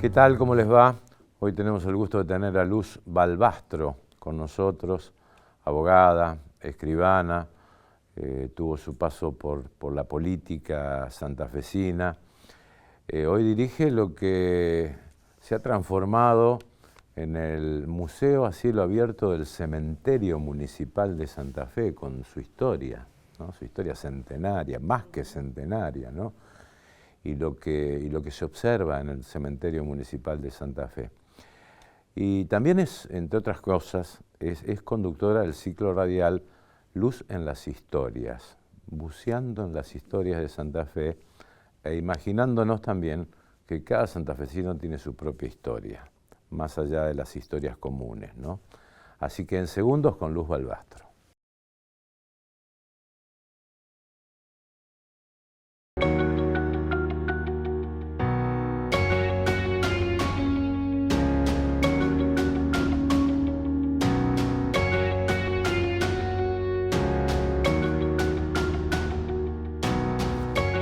¿Qué tal? ¿Cómo les va? Hoy tenemos el gusto de tener a Luz Balbastro con nosotros, abogada, escribana, tuvo su paso por la política santafesina. Hoy dirige lo que se ha transformado en el Museo a Cielo Abierto del Cementerio Municipal de Santa Fe, con su historia, ¿no? Su historia centenaria, más que centenaria, ¿no? Y lo que se observa en el Cementerio Municipal de Santa Fe. Y también es, entre otras cosas, es conductora del ciclo radial Luz en las Historias, buceando en las historias de Santa Fe e imaginándonos también que cada santafesino tiene su propia historia, más allá de las historias comunes, ¿no? Así que en segundos con Luz Balbastro.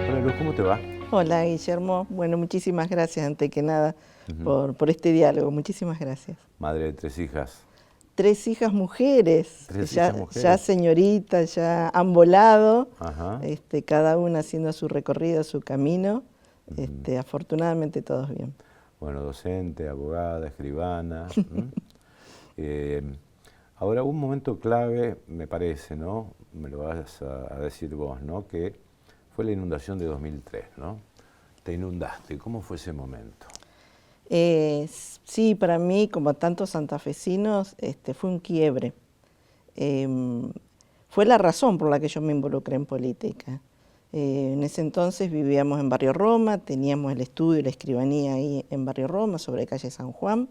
Hola Luz, ¿cómo te va? Hola Guillermo, bueno, muchísimas gracias antes que nada por este diálogo, muchísimas gracias. Madre de 3 hijas. 3 hijas mujeres, 3 ya, hijas mujeres. ya señoritas, ya han volado, Ajá. Cada una haciendo su recorrido, su camino, afortunadamente todos bien. Bueno, docente, abogada, escribana. Ahora, un momento clave, me parece, ¿no? Me lo vas a decir vos, ¿no? Que fue la inundación de 2003, ¿no? Te inundaste. ¿Cómo fue ese momento? Sí, para mí, como tantos santafesinos, fue un quiebre. Fue la razón por la que yo me involucré en política. En ese entonces vivíamos en Barrio Roma, teníamos el estudio y la escribanía ahí en Barrio Roma, sobre calle San Juan.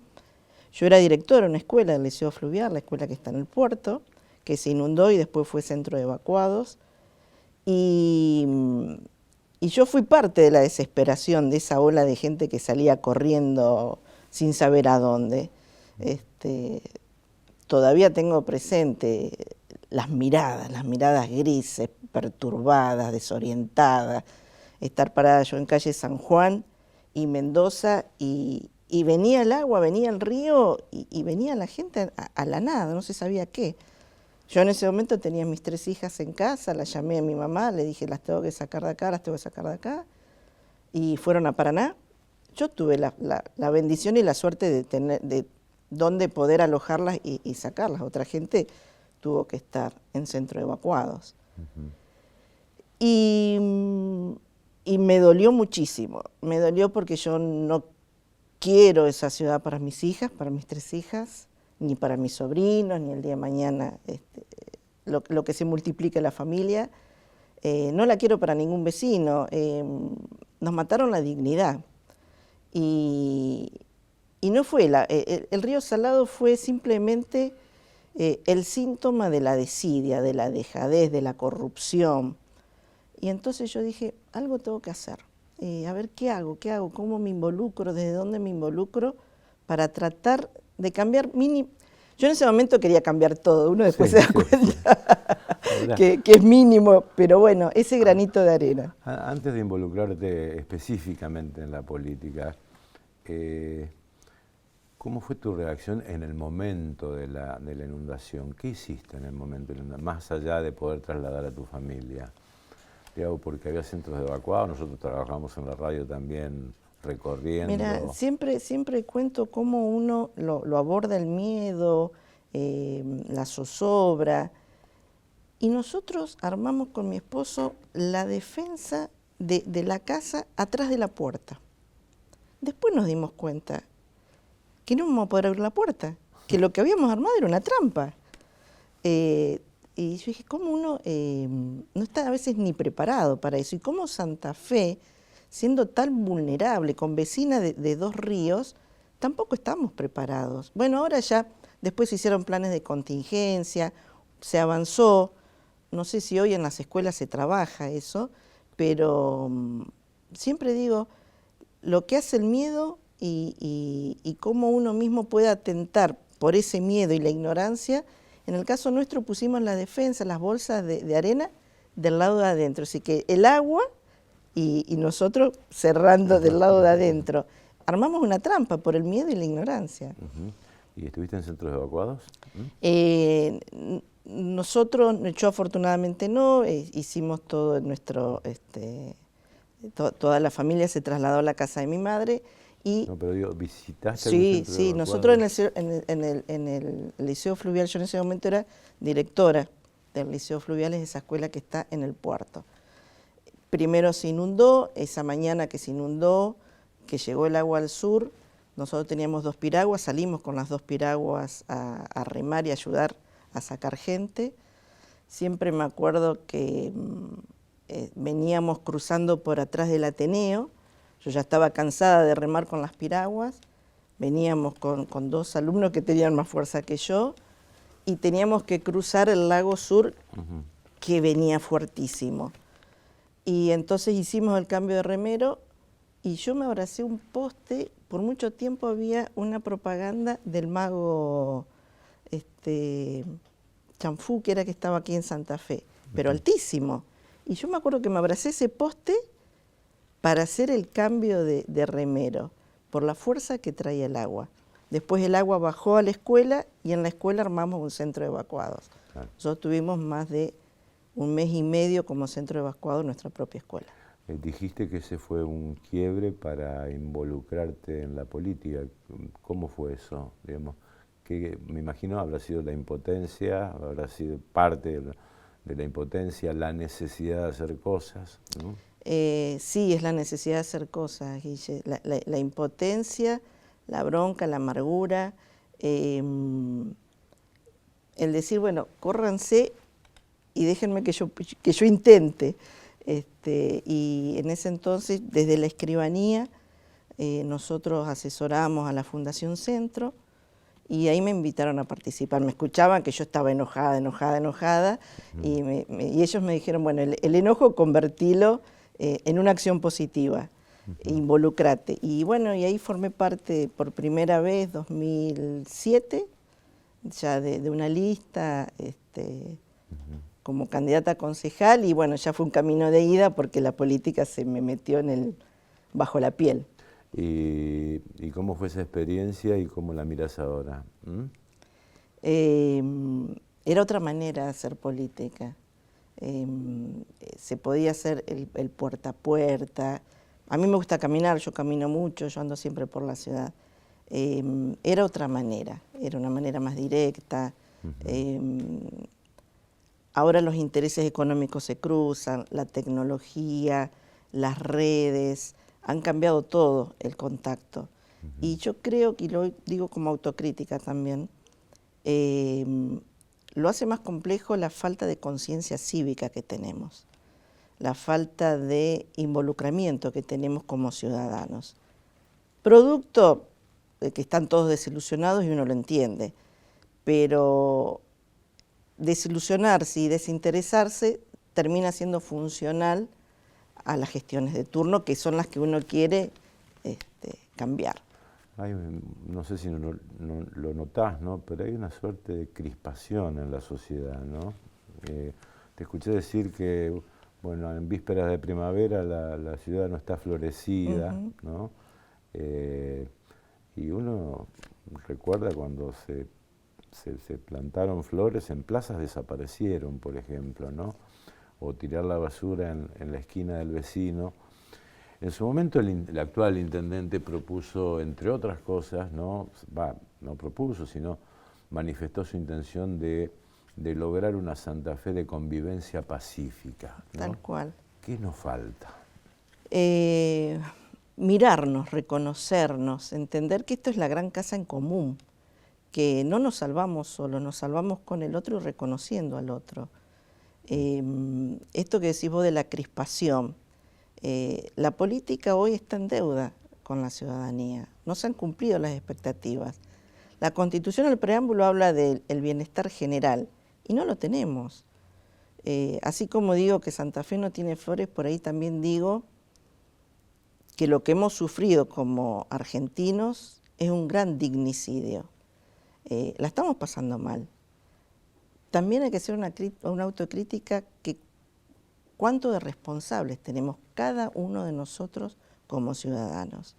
Yo era directora de una escuela del Liceo Fluvial, la escuela que está en el puerto, que se inundó y después fue centro de evacuados. Y yo fui parte de la desesperación de esa ola de gente que salía corriendo sin saber a dónde. Todavía tengo presente las miradas grises, perturbadas, desorientadas. Estar parada yo en calle San Juan y Mendoza y venía el agua, venía el río y venía la gente a la nada, no se sabía qué. Yo en ese momento tenía mis 3 hijas en casa, las llamé a mi mamá, le dije las tengo que sacar de acá, las tengo que sacar de acá, y fueron a Paraná. Yo tuve la bendición y la suerte de tener de dónde poder alojarlas y sacarlas. Otra gente tuvo que estar en centro de evacuados. Y me dolió muchísimo, me dolió porque yo no quiero esa ciudad para mis hijas, para mis 3 hijas, ni para mis sobrinos, ni el día de mañana lo que se multiplica en la familia. No la quiero para ningún vecino. Nos mataron la dignidad. Y no fue, el río Salado fue simplemente el síntoma de la desidia, de la dejadez, de la corrupción. Y entonces yo dije, algo tengo que hacer. A ver, ¿qué hago? ¿Cómo me involucro? ¿Desde dónde me involucro? Para tratar de cambiar Yo en ese momento quería cambiar todo, uno después se da cuenta que es mínimo, pero bueno, ese granito de arena. Antes de involucrarte específicamente en la política, ¿cómo fue tu reacción en el momento de la inundación? ¿Qué hiciste en el momento de la inundación, más allá de poder trasladar a tu familia? Digamos, porque había centros de evacuados, nosotros trabajamos en la radio también recorriendo. Mira, siempre cuento cómo uno lo aborda el miedo, la zozobra, y nosotros armamos con mi esposo la defensa de la casa atrás de la puerta. Después nos dimos cuenta que no íbamos a poder abrir la puerta, que lo que habíamos armado era una trampa. Y yo dije, ¿cómo uno no está a veces ni preparado para eso? Y cómo Santa Fe, siendo tan vulnerable, con vecina de 2 ríos, tampoco estamos preparados. Bueno, ahora ya, después se hicieron planes de contingencia, se avanzó, no sé si hoy en las escuelas se trabaja eso, pero siempre digo, lo que hace el miedo y cómo uno mismo puede atentar por ese miedo y la ignorancia. En el caso nuestro pusimos la defensa, las bolsas de arena del lado de adentro, así que el agua y nosotros cerrando del lado de adentro. armamos una trampa por el miedo y la ignorancia. ¿Y estuviste en centros evacuados? Nosotros, yo afortunadamente no, hicimos todo nuestro, toda la familia se trasladó a la casa de mi madre. Y no, pero digo, ¿visitaste sí, algún centro sí, evacuado? nosotros en el Liceo Fluvial, yo en ese momento era directora del Liceo Fluvial, es esa escuela que está en el puerto. Primero se inundó, esa mañana que se inundó, que llegó el agua al sur, nosotros teníamos 2 piraguas, salimos con las 2 piraguas a remar y ayudar a sacar gente. Siempre me acuerdo que veníamos cruzando por atrás del Ateneo, yo ya estaba cansada de remar con las piraguas, veníamos con 2 alumnos que tenían más fuerza que yo y teníamos que cruzar el lago Sur que venía fuertísimo. Y entonces hicimos el cambio de remero y yo me abracé un poste. Por mucho tiempo había una propaganda del mago Chanfú, que era que estaba aquí en Santa Fe, pero altísimo. Y yo me acuerdo que me abracé ese poste para hacer el cambio de remero, por la fuerza que traía el agua. Después el agua bajó a la escuela y en la escuela armamos un centro de evacuados. Claro. Nosotros tuvimos más de 1 mes y medio como centro evacuado en nuestra propia escuela. Dijiste que ese fue un quiebre para involucrarte en la política. ¿Cómo fue eso? Digamos, que me imagino habrá sido la impotencia, habrá sido parte de la impotencia, la necesidad de hacer cosas, ¿no? Sí, es la necesidad de hacer cosas, Guille. La impotencia, la bronca, la amargura, el decir, bueno, córranse y déjenme que yo intente. Y en ese entonces, desde la escribanía, nosotros asesoramos a la Fundación Centro y ahí me invitaron a participar. Me escuchaban que yo estaba enojada, y ellos me dijeron, bueno, el enojo convertilo en una acción positiva, involucrate. Y bueno, y ahí formé parte por primera vez, 2007, ya de una lista, como candidata a concejal, y bueno, ya fue un camino de ida porque la política se me metió bajo la piel. ¿Y cómo fue esa experiencia y cómo la miras ahora? Era otra manera de hacer política. Se podía hacer el puerta a puerta. A mí me gusta caminar, yo camino mucho, yo ando siempre por la ciudad. Era otra manera, era una manera más directa. Ahora los intereses económicos se cruzan, la tecnología, las redes, han cambiado todo el contacto. Y yo creo, y lo digo como autocrítica también, lo hace más complejo la falta de conciencia cívica que tenemos, la falta de involucramiento que tenemos como ciudadanos. Producto de que están todos desilusionados y uno lo entiende, pero desilusionarse y desinteresarse termina siendo funcional a las gestiones de turno, que son las que uno quiere cambiar. No sé si no lo notás, ¿no? Pero hay una suerte de crispación en la sociedad, ¿no? Te escuché decir que, bueno, en vísperas de primavera la ciudad no está florecida, ¿no? Y uno recuerda cuando se plantaron flores, en plazas desaparecieron, por ejemplo, ¿no? O tirar la basura en la esquina del vecino. En su momento el actual intendente propuso, entre otras cosas, no propuso, sino manifestó su intención de lograr una Santa Fe de convivencia pacífica, ¿no? Tal cual. ¿Qué nos falta? Mirarnos, reconocernos, entender que esto es la gran casa en común, que no nos salvamos solos, nos salvamos con el otro y reconociendo al otro. Esto que decís vos de la crispación, la política hoy está en deuda con la ciudadanía, no se han cumplido las expectativas. La Constitución, el preámbulo habla del bienestar general y no lo tenemos. Así como digo que Santa Fe no tiene flores, por ahí también digo que lo que hemos sufrido como argentinos es un gran dignicidio. La estamos pasando mal. También hay que hacer una autocrítica que cuánto de responsables tenemos cada uno de nosotros como ciudadanos.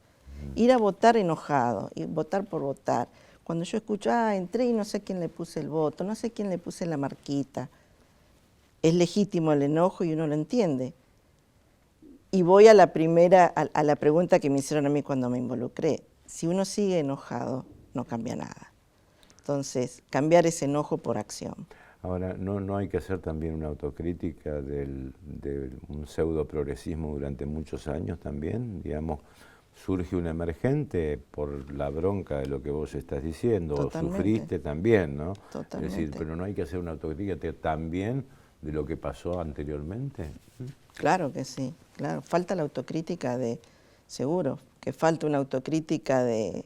Ir a votar enojado, y votar por votar. Cuando yo escucho, entré y no sé a quién le puse el voto, no sé a quién le puse la marquita. Es legítimo el enojo y uno lo entiende. Y voy a la primera, a la pregunta que me hicieron a mí cuando me involucré. Si uno sigue enojado, no cambia nada. Entonces, cambiar ese enojo por acción. Ahora, ¿no hay que hacer también una autocrítica de un pseudo progresismo durante muchos años también? Digamos, surge un emergente por la bronca de lo que vos estás diciendo, Totalmente. o sufriste también, ¿no? Totalmente. Es decir, pero no hay que hacer una autocrítica también de lo que pasó anteriormente. Claro que sí, claro. Falta la autocrítica seguro, que falta una autocrítica de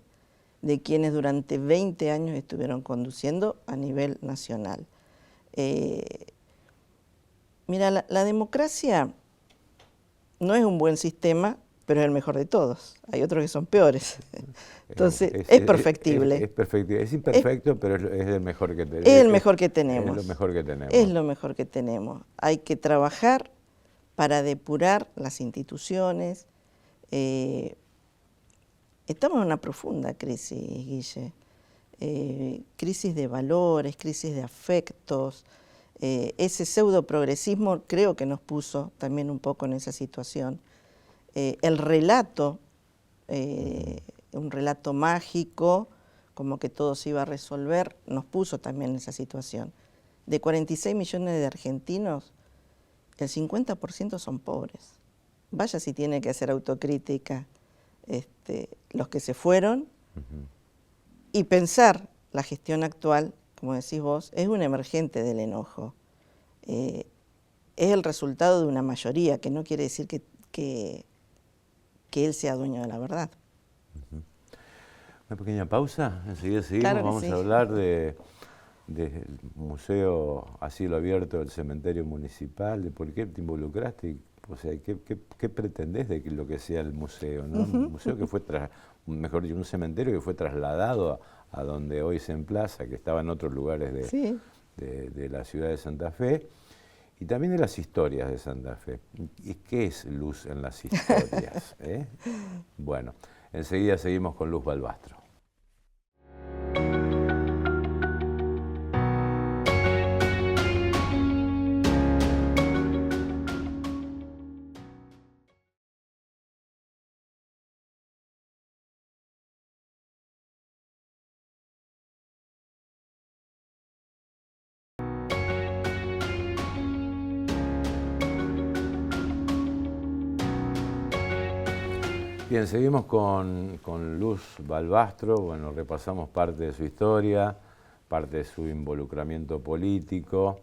quienes durante 20 años estuvieron conduciendo a nivel nacional. Mira, la democracia no es un buen sistema, pero es el mejor de todos. Hay otros que son peores. Entonces, es perfectible. Es perfectible. Es imperfecto, pero es el mejor que tenemos. Es el mejor que tenemos. Es lo mejor que tenemos. Es lo mejor que tenemos. Hay que trabajar para depurar las instituciones. Estamos en una profunda crisis, Guille. Crisis de valores, crisis de afectos. Ese pseudo progresismo creo que nos puso también un poco en esa situación. El relato, un relato mágico, como que todo se iba a resolver, nos puso también en esa situación. De 46 millones de argentinos, el 50% son pobres. Vaya si tiene que hacer autocrítica los que se fueron, y pensar la gestión actual, como decís vos, es un emergente del enojo. Es el resultado de una mayoría, que no quiere decir que él sea dueño de la verdad. Una pequeña pausa, enseguida seguimos. Claro que Vamos sí. a hablar del Museo a Cielo Abierto del Cementerio Municipal, de por qué te involucraste, o sea, qué pretendés de lo que sea el museo, ¿no? Un museo que fue, mejor dicho, un cementerio que fue trasladado a donde hoy se emplaza, que estaba en otros lugares de la ciudad de Santa Fe, y también de las historias de Santa Fe. ¿Y qué es Luz en las historias? Bueno, enseguida seguimos con Luz Balbastro. Bien, seguimos con Luz Balbastro. Bueno, repasamos parte de su historia, parte de su involucramiento político.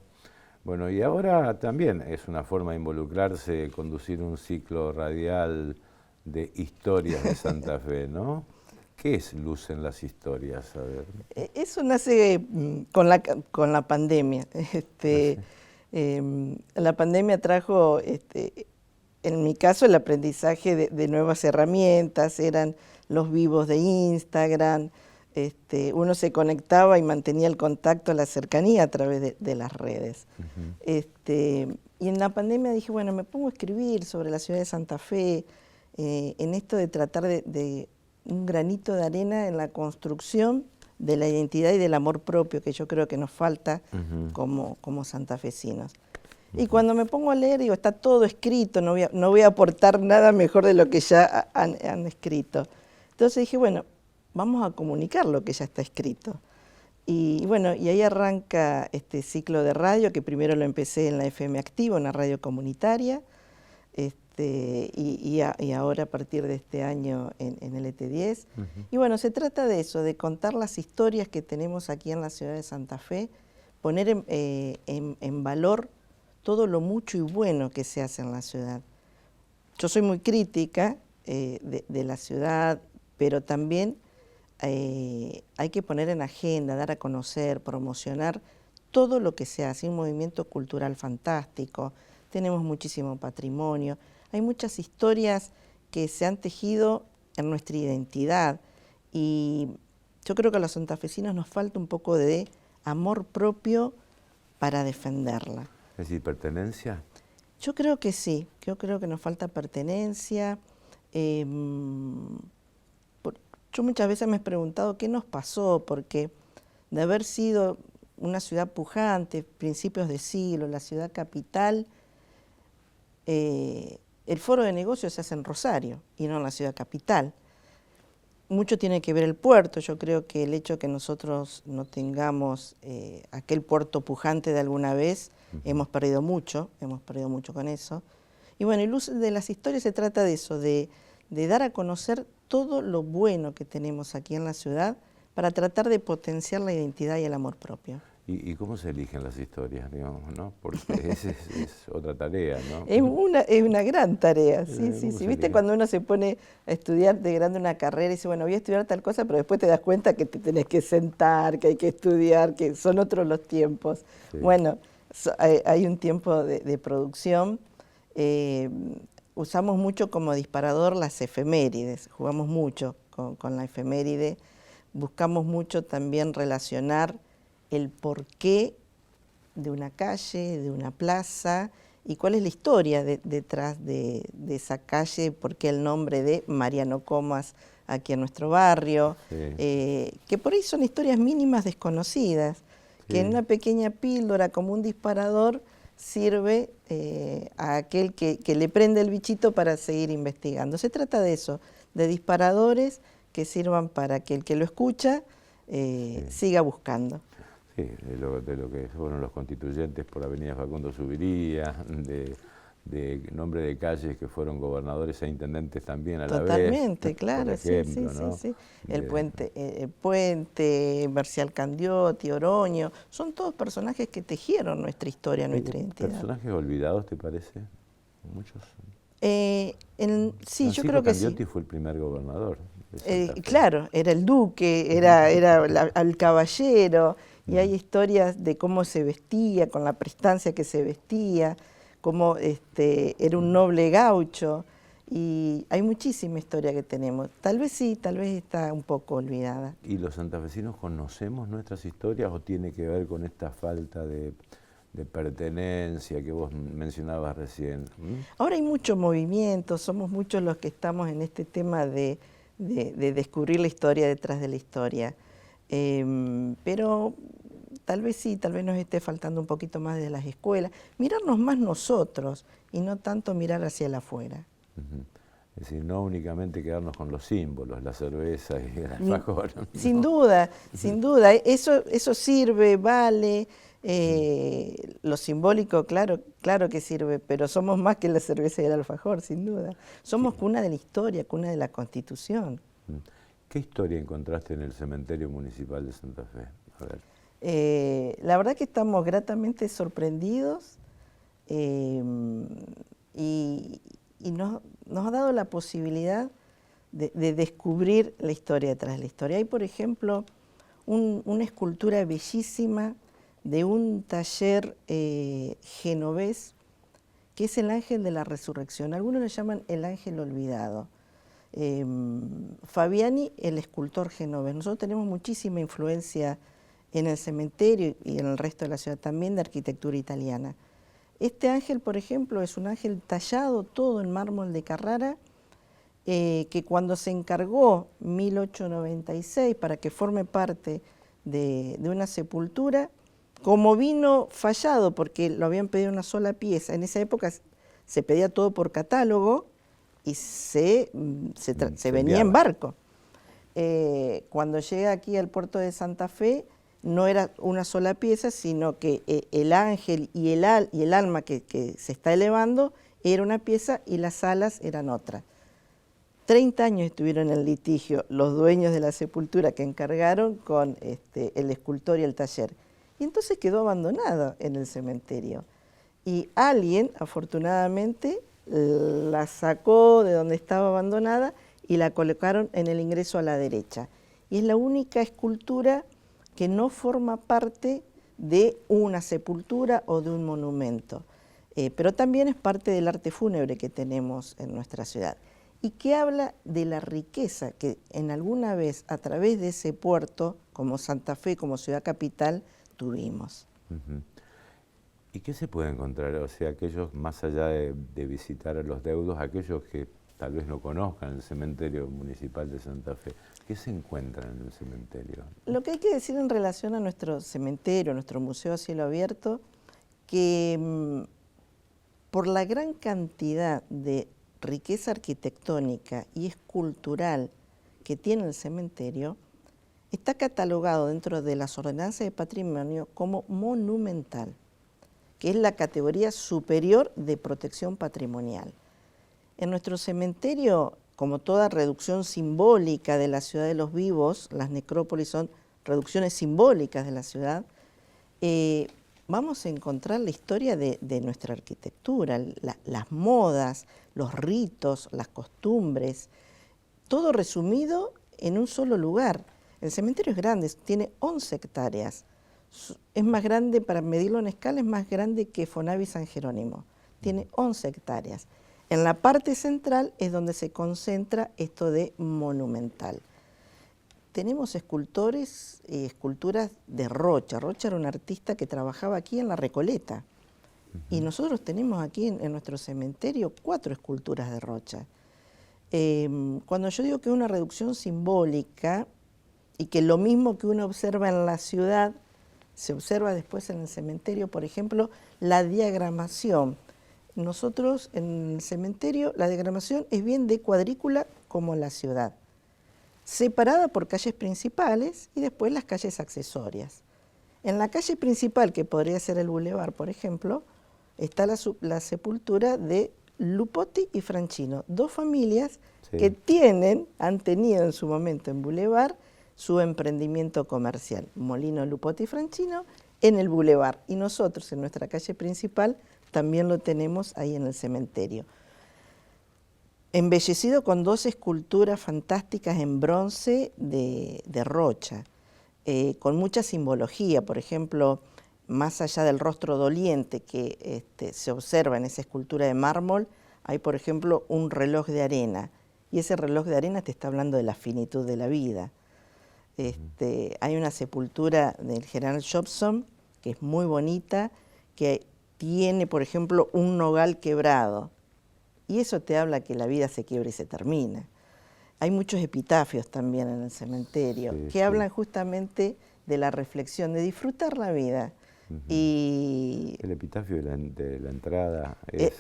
Bueno, y ahora también es una forma de involucrarse, conducir un ciclo radial de historias de Santa Fe, ¿no? ¿Qué es Luz en las historias? A ver. Eso nace con la pandemia. La pandemia trajo, en mi caso, el aprendizaje de nuevas herramientas, eran los vivos de Instagram, uno se conectaba y mantenía el contacto, la cercanía a través de las redes. Y en la pandemia dije, bueno, me pongo a escribir sobre la ciudad de Santa Fe, en esto de tratar de un granito de arena en la construcción de la identidad y del amor propio, que yo creo que nos falta como santafesinos. Y cuando me pongo a leer, digo, está todo escrito, no voy a aportar nada mejor de lo que ya han escrito. Entonces dije, bueno, vamos a comunicar lo que ya está escrito. Y bueno, y ahí arranca este ciclo de radio, que primero lo empecé en la FM Activo, una radio comunitaria, y ahora a partir de este año en el ET10. Y bueno, se trata de eso, de contar las historias que tenemos aquí en la ciudad de Santa Fe, poner en valor todo lo mucho y bueno que se hace en la ciudad. Yo soy muy crítica de la ciudad, pero también hay que poner en agenda, dar a conocer, promocionar todo lo que se hace, un movimiento cultural fantástico, tenemos muchísimo patrimonio, hay muchas historias que se han tejido en nuestra identidad y yo creo que a los santafesinos nos falta un poco de amor propio para defenderla. ¿Es decir, pertenencia? Yo creo que sí, yo creo que nos falta pertenencia. Yo muchas veces me he preguntado qué nos pasó, porque de haber sido una ciudad pujante, principios de siglo, la ciudad capital, el foro de negocios se hace en Rosario y no en la ciudad capital. Mucho tiene que ver el puerto. Yo creo que el hecho de que nosotros no tengamos aquel puerto pujante de alguna vez, hemos perdido mucho con eso. Y bueno, el uso de las historias se trata de eso, de dar a conocer todo lo bueno que tenemos aquí en la ciudad para tratar de potenciar la identidad y el amor propio. ¿Y cómo se eligen las historias, digamos, no? Porque esa es otra tarea, ¿no? Es una gran tarea, sí. ¿Cómo ¿Viste cuando uno se pone a estudiar de grande una carrera y dice, bueno, voy a estudiar tal cosa, pero después te das cuenta que te tenés que sentar, que hay que estudiar, que son otros los tiempos? Sí. Bueno, hay un tiempo de producción. Usamos mucho como disparador las efemérides, jugamos mucho con la efeméride, buscamos mucho también relacionar el porqué de una calle, de una plaza, y cuál es la historia detrás de esa calle, por qué el nombre de Mariano Comas aquí en nuestro barrio, sí. Que por ahí son historias mínimas desconocidas, sí. Que en una pequeña píldora como un disparador sirve a aquel que le prende el bichito para seguir investigando. Se trata de eso, de disparadores que sirvan para que el que lo escucha sí. Siga buscando. Sí, de lo que fueron los constituyentes por Avenida Facundo Subiría, de nombre de calles que fueron gobernadores e intendentes también a la vez. Totalmente, claro, ejemplo, sí, ¿no? sí. El Puente, Marcial Candiotti, Oroño, son todos personajes que tejieron nuestra historia, nuestra identidad. ¿Personajes olvidados, te parece? Muchos. Sí, yo creo que sí. Candiotti fue el primer gobernador. Claro, era el duque, era el caballero, y hay historias de cómo se vestía, con la prestancia que se vestía, cómo era un noble gaucho, y hay muchísima historia que tenemos. Tal vez sí, tal vez está un poco olvidada. ¿Y los santafesinos conocemos nuestras historias o tiene que ver con esta falta de pertenencia que vos mencionabas recién? Ahora hay mucho movimiento, somos muchos los que estamos en este tema de descubrir la historia detrás de la historia. Pero tal vez sí, tal vez nos esté faltando un poquito más de las escuelas, mirarnos más nosotros y no tanto mirar hacia el afuera. Es decir, no únicamente quedarnos con los símbolos, la cerveza y el alfajor. Sin duda, eso sirve, vale, lo simbólico, claro que sirve, pero somos más que la cerveza y el alfajor, sin duda. Somos sí. Cuna de la historia, cuna de la Constitución. ¿Qué historia encontraste en el cementerio municipal de Santa Fe? A ver. La verdad que estamos gratamente sorprendidos y nos ha dado la posibilidad de descubrir la historia detrás de la historia. Hay, por ejemplo, una escultura bellísima de un taller genovés, que es el ángel de la resurrección. Algunos lo llaman el ángel olvidado. Fabiani, el escultor genovés. Nosotros tenemos muchísima influencia en el cementerio y en el resto de la ciudad también de arquitectura italiana. Este ángel, por ejemplo, es un ángel tallado todo en mármol de Carrara, que cuando se encargó 1896 para que forme parte de una sepultura, como vino fallado porque lo habían pedido una sola pieza, en esa época se pedía todo por catálogo y se venía en barco. Cuando llega aquí al puerto de Santa Fe, no era una sola pieza, sino que el ángel y el alma que se está elevando era una pieza y las alas eran otra. 30 años estuvieron en litigio los dueños de la sepultura que encargaron con el escultor y el taller. Y entonces quedó abandonado en el cementerio. Y alguien, afortunadamente, la sacó de donde estaba abandonada y la colocaron en el ingreso a la derecha. Y es la única escultura que no forma parte de una sepultura o de un monumento, pero también es parte del arte fúnebre que tenemos en nuestra ciudad y que habla de la riqueza que en alguna vez a través de ese puerto, como Santa Fe, como ciudad capital, tuvimos. ¿Y qué se puede encontrar? O sea, aquellos, más allá de visitar a los deudos, aquellos que tal vez no conozcan el cementerio municipal de Santa Fe. ¿Qué se encuentra en el cementerio? Lo que hay que decir en relación a nuestro cementerio, nuestro museo a cielo abierto, que por la gran cantidad de riqueza arquitectónica y escultural que tiene el cementerio, está catalogado dentro de las ordenanzas de patrimonio como monumental, que es la categoría superior de protección patrimonial. En nuestro cementerio, como toda reducción simbólica de la ciudad de los vivos, las necrópolis son reducciones simbólicas de la ciudad, vamos a encontrar la historia de nuestra arquitectura, las modas, los ritos, las costumbres, todo resumido en un solo lugar. El cementerio es grande, tiene 11 hectáreas. Es más grande, para medirlo en escala, es más grande que Fonavi San Jerónimo. Tiene 11 hectáreas. En la parte central es donde se concentra esto de monumental. Tenemos escultores y esculturas de Rocha. Rocha era un artista que trabajaba aquí en La Recoleta. Y nosotros tenemos aquí en nuestro cementerio 4 esculturas de Rocha. Cuando yo digo que es una reducción simbólica y que lo mismo que uno observa en la ciudad, se observa después en el cementerio, por ejemplo, la diagramación. Nosotros en el cementerio la diagramación es bien de cuadrícula como la ciudad, separada por calles principales y después las calles accesorias. En la calle principal, que podría ser el Boulevard, por ejemplo, está la sepultura de Lupotti y Franchino, 2 familias que han tenido en su momento en Boulevard su emprendimiento comercial, Molino Lupotti y Franchino, en el Boulevard. Y nosotros en nuestra calle principal también lo tenemos ahí en el cementerio. Embellecido con 2 esculturas fantásticas en bronce de Rocha, con mucha simbología. Por ejemplo, más allá del rostro doliente que se observa en esa escultura de mármol, hay, por ejemplo, un reloj de arena. Y ese reloj de arena te está hablando de la finitud de la vida. Hay una sepultura del general Jobson, que es muy bonita, que tiene, por ejemplo, un nogal quebrado. Y eso te habla que la vida se quiebra y se termina. Hay muchos epitafios también en el cementerio que hablan justamente de la reflexión, de disfrutar la vida. Y el epitafio de la entrada es,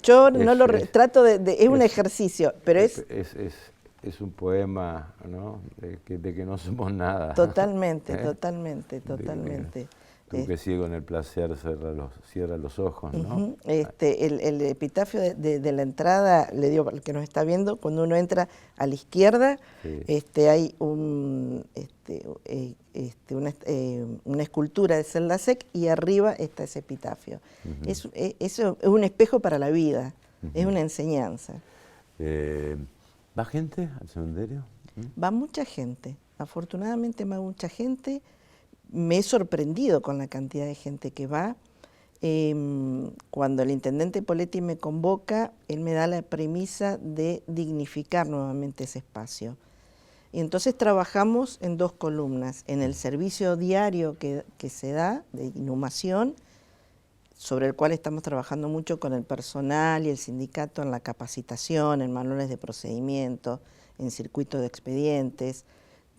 yo no lo trato de es un ejercicio, pero es un poema, ¿no? de que no somos nada. Totalmente, totalmente. Tú que ciego en el placer cierra los ojos, ¿no? El epitafio de la entrada, le digo al que nos está viendo, cuando uno entra a la izquierda, hay una escultura de Celdasec y arriba está ese epitafio. Eso es un espejo para la vida, es una enseñanza. ¿Va gente al cementerio? Va mucha gente, afortunadamente va mucha gente. Me he sorprendido con la cantidad de gente que va. Cuando el intendente Poletti me convoca, él me da la premisa de dignificar nuevamente ese espacio. Y entonces trabajamos en 2 columnas, en el servicio diario que se da de inhumación, sobre el cual estamos trabajando mucho con el personal y el sindicato en la capacitación, en manuales de procedimiento, en circuitos de expedientes.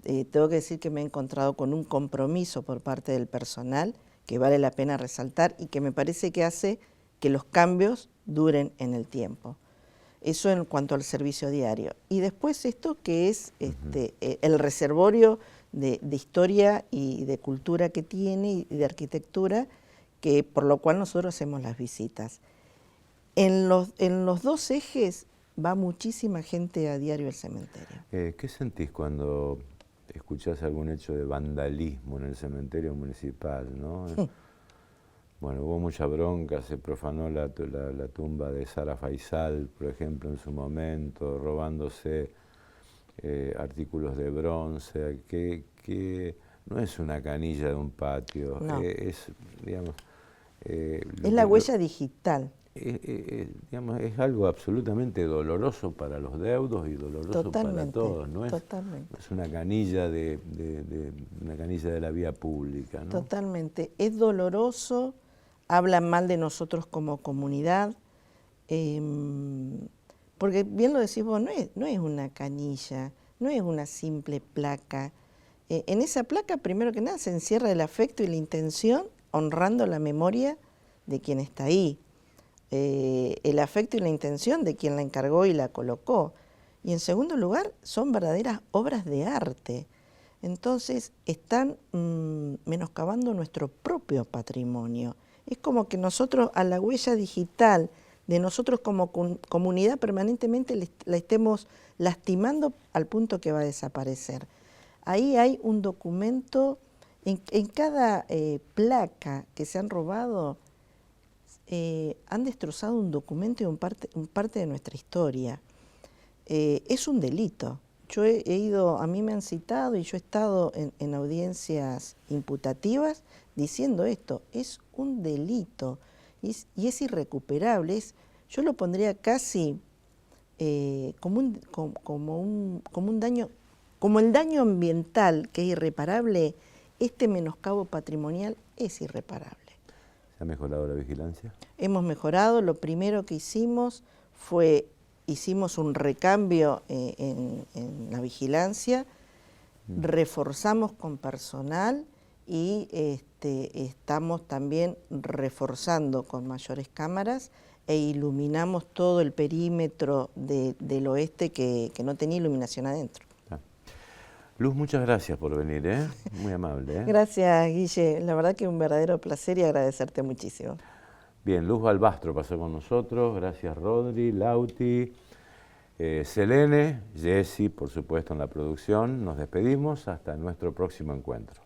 Tengo que decir que me he encontrado con un compromiso por parte del personal que vale la pena resaltar y que me parece que hace que los cambios duren en el tiempo. Eso en cuanto al servicio diario. Y después esto que es el reservorio de historia y de cultura que tiene y de arquitectura, que por lo cual nosotros hacemos las visitas. En los 2 ejes va muchísima gente a diario al cementerio. ¿Qué sentís cuando escuchás algún hecho de vandalismo en el cementerio municipal, ¿no? Bueno, hubo mucha bronca, se profanó la tumba de Sara Faisal, por ejemplo, en su momento, robándose artículos de bronce, que no es una canilla de un patio, no. Digamos... es la huella digital. Digamos, es algo absolutamente doloroso para los deudos y doloroso para todos, no es una canilla una canilla de la vía pública, ¿no? Totalmente, es doloroso, hablan mal de nosotros como comunidad, Porque bien lo decís vos, no es una canilla, no es una simple placa. En esa placa, primero que nada, se encierra el afecto y la intención, honrando la memoria de quien está ahí. El afecto y la intención de quien la encargó y la colocó. Y en segundo lugar, son verdaderas obras de arte. Entonces, están menoscabando nuestro propio patrimonio. Es como que nosotros a la huella digital de nosotros como comunidad permanentemente la estemos lastimando al punto que va a desaparecer. Ahí hay un documento, en cada placa que se han robado, han destrozado un documento y un parte de nuestra historia. Es un delito. Yo he ido, a mí me han citado y yo he estado en audiencias imputativas diciendo esto, es un delito y es irrecuperable. Yo lo pondría casi como un daño, como el daño ambiental que es irreparable, este menoscabo patrimonial es irreparable. ¿Se ha mejorado la vigilancia? Hemos mejorado, lo primero que hicimos fue, hicimos un recambio en la vigilancia, reforzamos con personal y estamos también reforzando con mayores cámaras e iluminamos todo el perímetro del oeste que no tenía iluminación adentro. Luz, muchas gracias por venir, ¿eh? Muy amable. Gracias, Guille. La verdad que un verdadero placer y agradecerte muchísimo. Bien, Luz Balbastro pasó con nosotros. Gracias, Rodri, Lauti, Selene, Jessy, por supuesto, en la producción. Nos despedimos hasta nuestro próximo encuentro.